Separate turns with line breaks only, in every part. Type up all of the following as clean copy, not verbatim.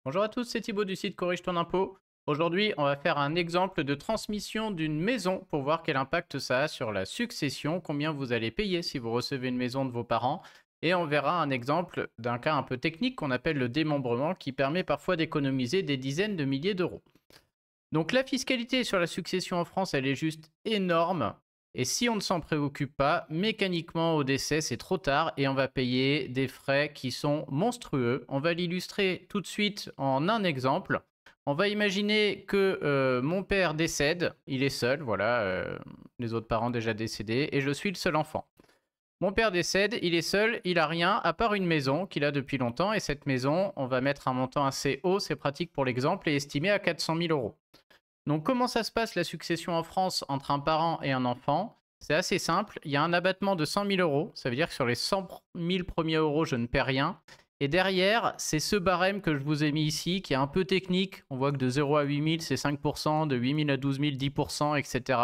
Bonjour à tous, c'est Thibaut du site Corrige ton impôt. Aujourd'hui, on va faire un exemple de transmission d'une maison pour voir quel impact ça a sur la succession, combien vous allez payer si vous recevez une maison de vos parents. Et on verra un exemple d'un cas un peu technique qu'on appelle le démembrement qui permet parfois d'économiser des dizaines de milliers d'euros. Donc la fiscalité sur la succession en France, elle est juste énorme. Et si on ne s'en préoccupe pas, mécaniquement au décès, c'est trop tard et on va payer des frais qui sont monstrueux. On va l'illustrer tout de suite en un exemple. On va imaginer que mon père décède, il est seul, voilà, les autres parents déjà décédés, et je suis le seul enfant. Mon père décède, il est seul, il a rien à part une maison qu'il a depuis longtemps, et cette maison, on va mettre un montant assez haut, c'est pratique pour l'exemple, et estimé à 400 000 euros. Donc comment ça se passe la succession en France entre un parent et un enfant? C'est assez simple, il y a un abattement de 100 000 euros, ça veut dire que sur les 100 000 premiers euros, je ne perds rien. Et derrière, c'est ce barème que je vous ai mis ici, qui est un peu technique. On voit que de 0 à 8 000, c'est 5%, de 8 000 à 12 000, 10%, etc.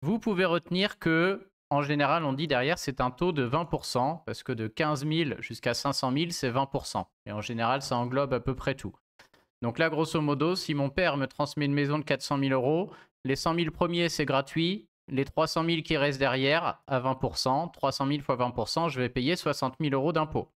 Vous pouvez retenir que, en général, on dit derrière, c'est un taux de 20%, parce que de 15 000 jusqu'à 500 000, c'est 20%. Et en général, ça englobe à peu près tout. Donc là, grosso modo, si mon père me transmet une maison de 400 000 euros, les 100 000 premiers, c'est gratuit. Les 300 000 qui restent derrière, à 20%, 300 000 fois 20%, je vais payer 60 000 euros d'impôt.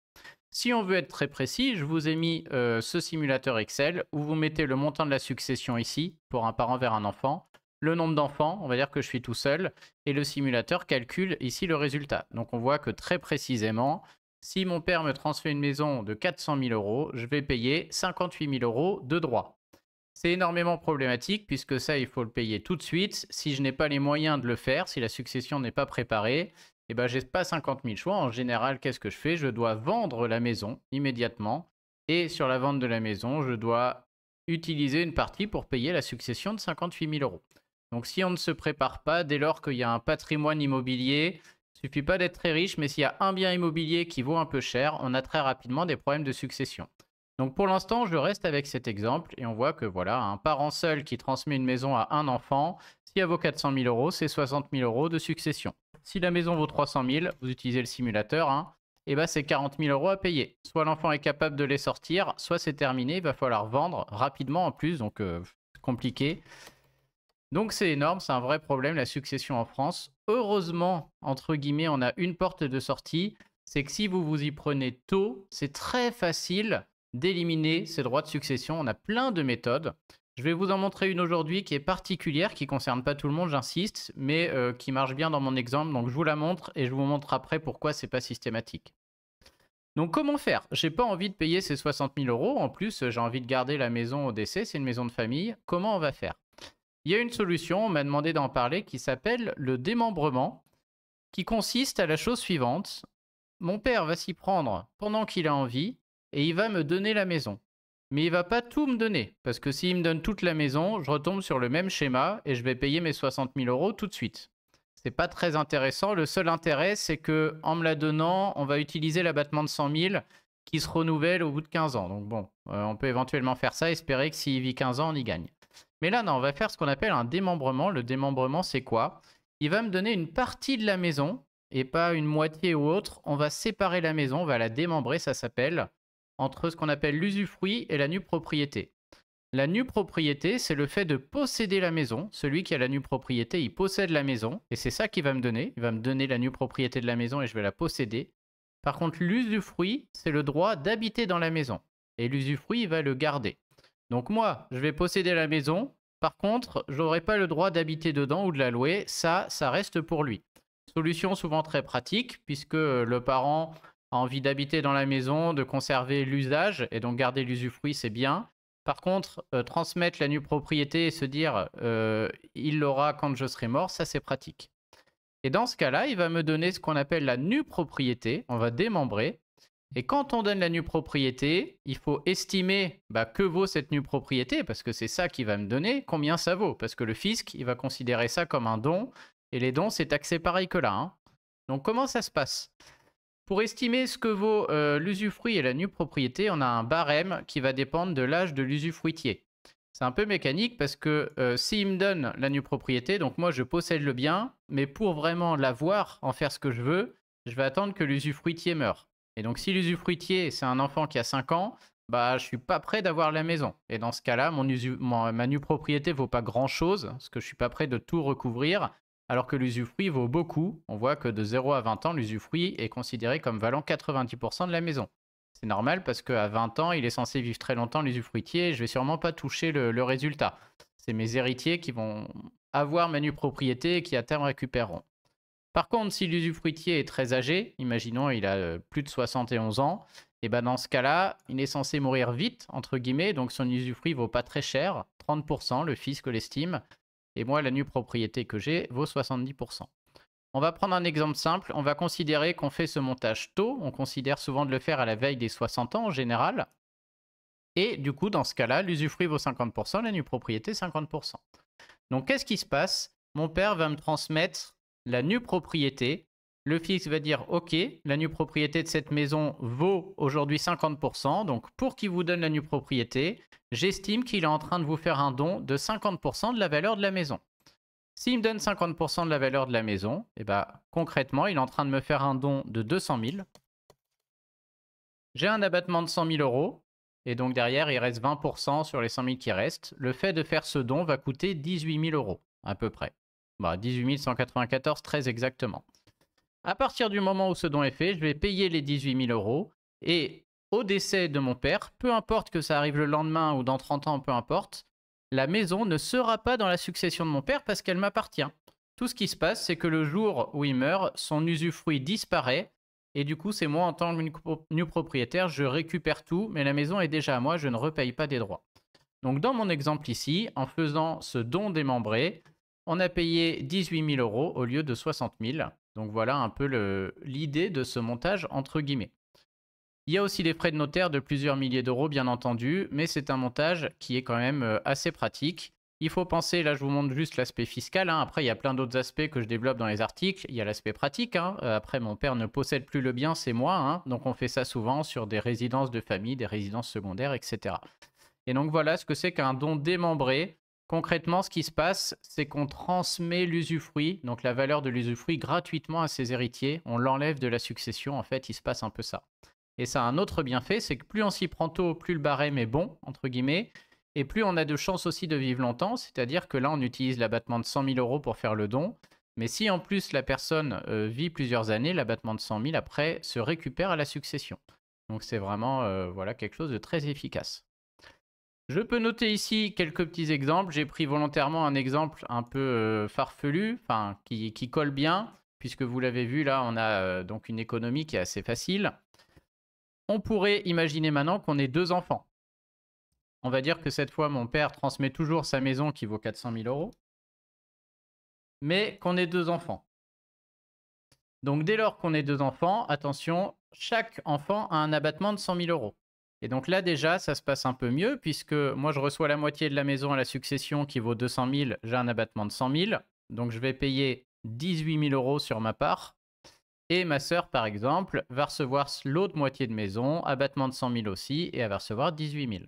Si on veut être très précis, je vous ai mis ce simulateur Excel où vous mettez le montant de la succession ici, pour un parent vers un enfant, le nombre d'enfants, on va dire que je suis tout seul, et le simulateur calcule ici le résultat. Donc on voit que très précisément, si mon père me transmet une maison de 400 000 euros, je vais payer 58 000 euros de droits. C'est énormément problématique puisque ça, il faut le payer tout de suite. Si je n'ai pas les moyens de le faire, si la succession n'est pas préparée, eh ben, je n'ai pas 50 000 choix. En général, qu'est-ce que je fais? Je dois vendre la maison immédiatement. Et sur la vente de la maison, je dois utiliser une partie pour payer la succession de 58 000 euros. Donc si on ne se prépare pas, dès lors qu'il y a un patrimoine immobilier, il ne suffit pas d'être très riche, mais s'il y a un bien immobilier qui vaut un peu cher, on a très rapidement des problèmes de succession. Donc pour l'instant, je reste avec cet exemple et on voit que voilà, un parent seul qui transmet une maison à un enfant, si elle vaut 400 000 euros, c'est 60 000 euros de succession. Si la maison vaut 300 000, vous utilisez le simulateur, hein, et ben c'est 40 000 euros à payer. Soit l'enfant est capable de les sortir, soit c'est terminé, il va falloir vendre rapidement en plus, donc compliqué. Donc c'est énorme, c'est un vrai problème la succession en France. Heureusement, entre guillemets, on a une porte de sortie, c'est que si vous vous y prenez tôt, c'est très facile d'éliminer ces droits de succession. On a plein de méthodes. Je vais vous en montrer une aujourd'hui qui est particulière, qui ne concerne pas tout le monde, j'insiste, mais qui marche bien dans mon exemple. Donc je vous la montre et je vous montre après pourquoi c'est pas systématique. Donc comment faire? J'ai pas envie de payer ces 60 000 euros. En plus, j'ai envie de garder la maison au décès. C'est une maison de famille. Comment on va faire? Il y a une solution, on m'a demandé d'en parler, qui s'appelle le démembrement, qui consiste à la chose suivante. Mon père va s'y prendre pendant qu'il a envie et il va me donner la maison. Mais il va pas tout me donner, parce que s'il me donne toute la maison, je retombe sur le même schéma et je vais payer mes 60 000 euros tout de suite. C'est pas très intéressant. Le seul intérêt, c'est que en me la donnant, on va utiliser l'abattement de 100 000 qui se renouvelle au bout de 15 ans. Donc bon, on peut éventuellement faire ça, espérer que s'il vit 15 ans, on y gagne. Mais là, non, on va faire ce qu'on appelle un démembrement. Le démembrement, c'est quoi? Il va me donner une partie de la maison et pas une moitié ou autre. On va séparer la maison, on va la démembrer, ça s'appelle, entre ce qu'on appelle l'usufruit et la nue propriété. La nue propriété, c'est le fait de posséder la maison. Celui qui a la nue propriété, il possède la maison et c'est ça qu'il va me donner. Il va me donner la nue propriété de la maison et je vais la posséder. Par contre, l'usufruit, c'est le droit d'habiter dans la maison et l'usufruit, il va le garder. Donc moi, je vais posséder la maison. Par contre, je n'aurai pas le droit d'habiter dedans ou de la louer. Ça reste pour lui. Solution souvent très pratique, puisque le parent a envie d'habiter dans la maison, de conserver l'usage, et donc garder l'usufruit, c'est bien. Par contre, transmettre la nue propriété et se dire il l'aura quand je serai mort, ça c'est pratique. Et dans ce cas-là, il va me donner ce qu'on appelle la nue propriété. On va démembrer. Et quand on donne la nue propriété, il faut estimer que vaut cette nue propriété, parce que c'est ça qui va me donner, combien ça vaut. Parce que le fisc, il va considérer ça comme un don, et les dons, c'est taxé pareil que là. Hein. Donc comment ça se passe? Pour estimer ce que vaut l'usufruit et la nue propriété, on a un barème qui va dépendre de l'âge de l'usufruitier. C'est un peu mécanique parce que s'il me donne la nue propriété, donc moi je possède le bien, mais pour vraiment l'avoir, en faire ce que je veux, je vais attendre que l'usufruitier meure. Et donc si l'usufruitier, c'est un enfant qui a 5 ans, bah, je suis pas prêt d'avoir la maison. Et dans ce cas-là, ma nue propriété vaut pas grand-chose, parce que je suis pas prêt de tout recouvrir, alors que l'usufruit vaut beaucoup. On voit que de 0 à 20 ans, l'usufruit est considéré comme valant 90% de la maison. C'est normal parce qu'à 20 ans, il est censé vivre très longtemps l'usufruitier et je vais sûrement pas toucher le résultat. C'est mes héritiers qui vont avoir ma nue propriété et qui à terme récupéreront. Par contre, si l'usufruitier est très âgé, imaginons il a plus de 71 ans, et ben dans ce cas-là, il est censé mourir vite, entre guillemets, donc son usufruit vaut pas très cher, 30%, le fisc l'estime, et moi, la nue propriété que j'ai vaut 70%. On va prendre un exemple simple, on va considérer qu'on fait ce montage tôt, on considère souvent de le faire à la veille des 60 ans en général, et du coup, dans ce cas-là, l'usufruit vaut 50%, la nue propriété 50%. Donc, qu'est-ce qui se passe? Mon père va me transmettre la nue propriété. Le fisc va dire, OK, la nue propriété de cette maison vaut aujourd'hui 50%. Donc, pour qu'il vous donne la nue propriété, j'estime qu'il est en train de vous faire un don de 50% de la valeur de la maison. S'il me donne 50% de la valeur de la maison, et concrètement, il est en train de me faire un don de 200 000. J'ai un abattement de 100 000 euros. Et donc derrière, il reste 20% sur les 100 000 qui restent. Le fait de faire ce don va coûter 18 000 euros, à peu près. 18 194, très exactement. À partir du moment où ce don est fait, je vais payer les 18 000 euros. Et au décès de mon père, peu importe que ça arrive le lendemain ou dans 30 ans, peu importe, la maison ne sera pas dans la succession de mon père parce qu'elle m'appartient. Tout ce qui se passe, c'est que le jour où il meurt, son usufruit disparaît. Et du coup, c'est moi, en tant que nu propriétaire, je récupère tout, mais la maison est déjà à moi, je ne repaye pas des droits. Donc dans mon exemple ici, en faisant ce don démembré, on a payé 18 000 euros au lieu de 60 000. Donc voilà un peu l'idée de ce montage entre guillemets. Il y a aussi des frais de notaire de plusieurs milliers d'euros, bien entendu, mais c'est un montage qui est quand même assez pratique. Il faut penser, là je vous montre juste l'aspect fiscal, hein. Après il y a plein d'autres aspects que je développe dans les articles, il y a l'aspect pratique, hein. Après mon père ne possède plus le bien, c'est moi, hein. Donc on fait ça souvent sur des résidences de famille, des résidences secondaires, etc. Et donc voilà ce que c'est qu'un don démembré. Concrètement, ce qui se passe, c'est qu'on transmet l'usufruit, donc la valeur de l'usufruit, gratuitement à ses héritiers. On l'enlève de la succession, en fait, il se passe un peu ça. Et ça a un autre bienfait, c'est que plus on s'y prend tôt, plus le barème est bon, entre guillemets, et plus on a de chances aussi de vivre longtemps, c'est-à-dire que là, on utilise l'abattement de 100 000 euros pour faire le don, mais si en plus la personne vit plusieurs années, l'abattement de 100 000 après se récupère à la succession. Donc c'est vraiment voilà, quelque chose de très efficace. Je peux noter ici quelques petits exemples. J'ai pris volontairement un exemple un peu farfelu, enfin qui colle bien, puisque vous l'avez vu là, on a donc une économie qui est assez facile. On pourrait imaginer maintenant qu'on ait deux enfants. On va dire que cette fois, mon père transmet toujours sa maison qui vaut 400 000 euros, mais qu'on ait deux enfants. Donc dès lors qu'on ait deux enfants, attention, chaque enfant a un abattement de 100 000 euros. Et donc là déjà, ça se passe un peu mieux, puisque moi je reçois la moitié de la maison à la succession qui vaut 200 000, j'ai un abattement de 100 000, donc je vais payer 18 000 euros sur ma part. Et ma sœur, par exemple, va recevoir l'autre moitié de maison, abattement de 100 000 aussi, et elle va recevoir 18 000.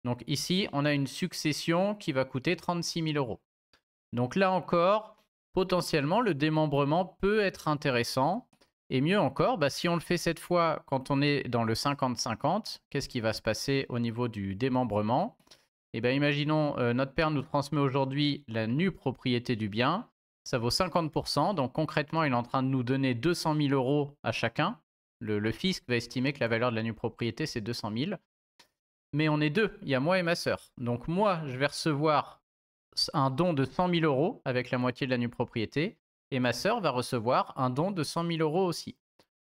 Donc ici, on a une succession qui va coûter 36 000 euros. Donc là encore, potentiellement, le démembrement peut être intéressant. Et mieux encore, si on le fait cette fois quand on est dans le 50-50, qu'est-ce qui va se passer au niveau du démembrement? Eh bien, imaginons, notre père nous transmet aujourd'hui la nue propriété du bien. Ça vaut 50%. Donc concrètement, il est en train de nous donner 200 000 euros à chacun. Le fisc va estimer que la valeur de la nue propriété, c'est 200 000. Mais on est deux, il y a moi et ma sœur. Donc moi, je vais recevoir un don de 100 000 euros avec la moitié de la nue propriété. Et ma sœur va recevoir un don de 100 000 euros aussi.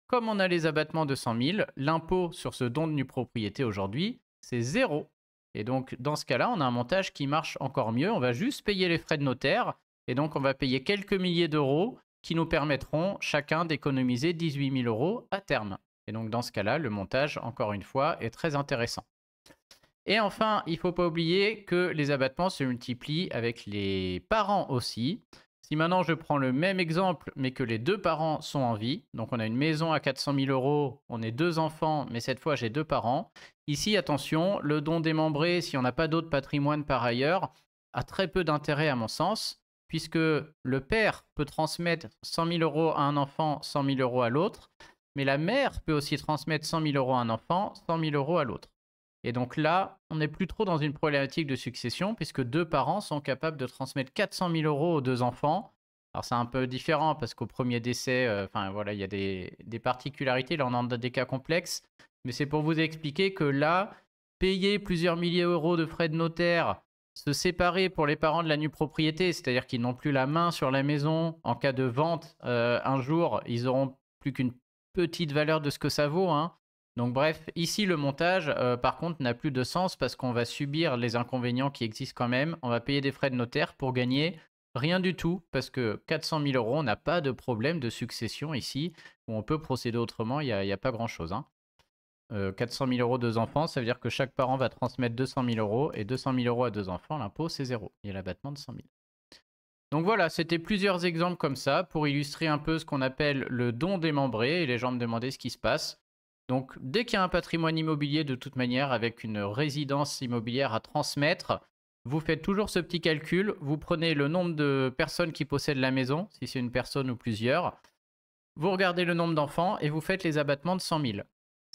Comme on a les abattements de 100 000, l'impôt sur ce don de nue propriété aujourd'hui, c'est 0. Et donc, dans ce cas-là, on a un montage qui marche encore mieux. On va juste payer les frais de notaire. Et donc, on va payer quelques milliers d'euros qui nous permettront chacun d'économiser 18 000 euros à terme. Et donc, dans ce cas-là, le montage, encore une fois, est très intéressant. Et enfin, il ne faut pas oublier que les abattements se multiplient avec les parents aussi. Si maintenant je prends le même exemple, mais que les deux parents sont en vie, donc on a une maison à 400 000 euros, on est deux enfants, mais cette fois j'ai deux parents. Ici, attention, le don démembré, si on n'a pas d'autre patrimoine par ailleurs, a très peu d'intérêt à mon sens, puisque le père peut transmettre 100 000 euros à un enfant, 100 000 euros à l'autre, mais la mère peut aussi transmettre 100 000 euros à un enfant, 100 000 euros à l'autre. Et donc là, on n'est plus trop dans une problématique de succession puisque deux parents sont capables de transmettre 400 000 euros aux deux enfants. Alors c'est un peu différent parce qu'au premier décès, enfin voilà, il y a des particularités. Là, on en a des cas complexes. Mais c'est pour vous expliquer que là, payer plusieurs milliers d'euros de frais de notaire, se séparer pour les parents de la nue propriété, c'est-à-dire qu'ils n'ont plus la main sur la maison en cas de vente, un jour, ils auront plus qu'une petite valeur de ce que ça vaut, hein. Donc bref, ici le montage, par contre, n'a plus de sens parce qu'on va subir les inconvénients qui existent quand même. On va payer des frais de notaire pour gagner rien du tout parce que 400 000 euros, on n'a pas de problème de succession ici où on peut procéder autrement, il n'y a pas grand-chose, hein. 400 000 euros, deux enfants, ça veut dire que chaque parent va transmettre 200 000 euros et 200 000 euros à deux enfants, l'impôt c'est zéro. Il y a l'abattement de 100 000. Donc voilà, c'était plusieurs exemples comme ça pour illustrer un peu ce qu'on appelle le don démembré et les gens me demandaient ce qui se passe. Donc dès qu'il y a un patrimoine immobilier de toute manière avec une résidence immobilière à transmettre, vous faites toujours ce petit calcul, vous prenez le nombre de personnes qui possèdent la maison, si c'est une personne ou plusieurs, vous regardez le nombre d'enfants et vous faites les abattements de 100 000.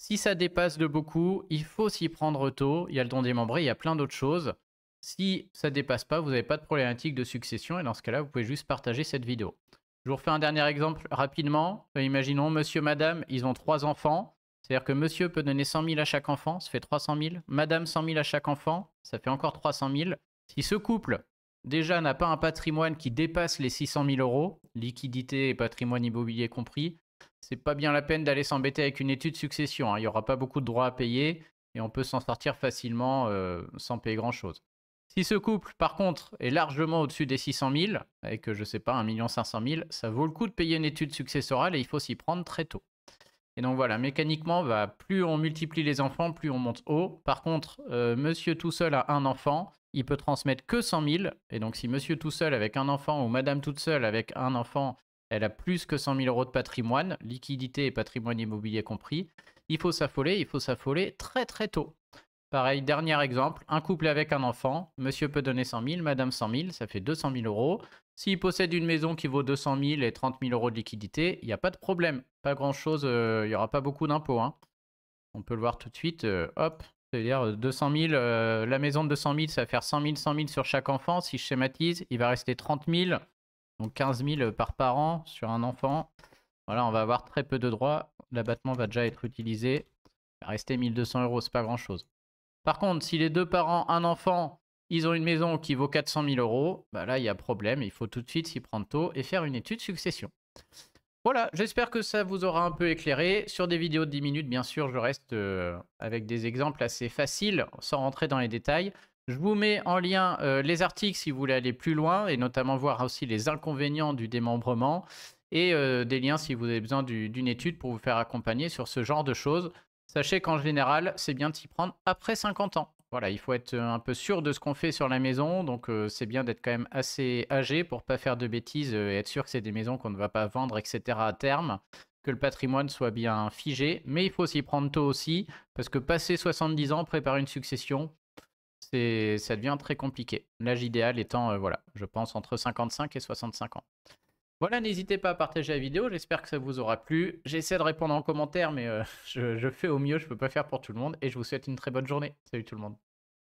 Si ça dépasse de beaucoup, il faut s'y prendre tôt. Il y a le don démembré, il y a plein d'autres choses. Si ça dépasse pas, vous n'avez pas de problématique de succession et dans ce cas-là, vous pouvez juste partager cette vidéo. Je vous refais un dernier exemple rapidement. Imaginons monsieur, madame, ils ont 3 enfants. C'est-à-dire que monsieur peut donner 100 000 à chaque enfant, ça fait 300 000. Madame, 100 000 à chaque enfant, ça fait encore 300 000. Si ce couple, déjà, n'a pas un patrimoine qui dépasse les 600 000 euros, liquidité et patrimoine immobilier compris, c'est pas bien la peine d'aller s'embêter avec une étude succession, hein. Il n'y aura pas beaucoup de droits à payer et on peut s'en sortir facilement sans payer grand-chose. Si ce couple, par contre, est largement au-dessus des 600 000, avec, je sais pas, 1 500 000, ça vaut le coup de payer une étude successorale et il faut s'y prendre très tôt. Et donc voilà, mécaniquement, plus on multiplie les enfants, plus on monte haut. Par contre, monsieur tout seul a un enfant, il peut transmettre que 100 000. Et donc si monsieur tout seul avec un enfant ou madame toute seule avec un enfant, elle a plus que 100 000 euros de patrimoine, liquidité et patrimoine immobilier compris, il faut s'affoler très très tôt. Pareil, dernier exemple, un couple avec un enfant, monsieur peut donner 100 000, madame 100 000, ça fait 200 000 euros. S'il possède une maison qui vaut 200 000 et 30 000 euros de liquidité, il n'y a pas de problème. Pas grand-chose, il n'y aura pas beaucoup d'impôts, hein. On peut le voir tout de suite, hop, c'est-à-dire 200 000, la maison de 200 000, ça va faire 100 000 sur chaque enfant. Si je schématise, il va rester 30 000, donc 15 000 par parent sur un enfant. Voilà, on va avoir très peu de droits. L'abattement va déjà être utilisé. Il va rester 1 200 euros, c'est pas grand-chose. Par contre, si les deux parents, un enfant, ils ont une maison qui vaut 400 000 euros, là, il y a problème. Il faut tout de suite s'y prendre tôt et faire une étude succession. Voilà, j'espère que ça vous aura un peu éclairé. Sur des vidéos de 10 minutes, bien sûr, je reste avec des exemples assez faciles, sans rentrer dans les détails. Je vous mets en lien les articles si vous voulez aller plus loin, et notamment voir aussi les inconvénients du démembrement, et des liens si vous avez besoin d'une étude pour vous faire accompagner sur ce genre de choses. Sachez qu'en général, c'est bien de s'y prendre après 50 ans. Voilà, il faut être un peu sûr de ce qu'on fait sur la maison, donc c'est bien d'être quand même assez âgé pour pas faire de bêtises et être sûr que c'est des maisons qu'on ne va pas vendre, etc. à terme, que le patrimoine soit bien figé. Mais il faut s'y prendre tôt aussi, parce que passer 70 ans, préparer une succession, ça devient très compliqué. L'âge idéal étant, voilà, je pense entre 55 et 65 ans. Voilà, n'hésitez pas à partager la vidéo, j'espère que ça vous aura plu. J'essaie de répondre en commentaire, mais je fais au mieux, je ne peux pas faire pour tout le monde. Et je vous souhaite une très bonne journée. Salut tout le monde.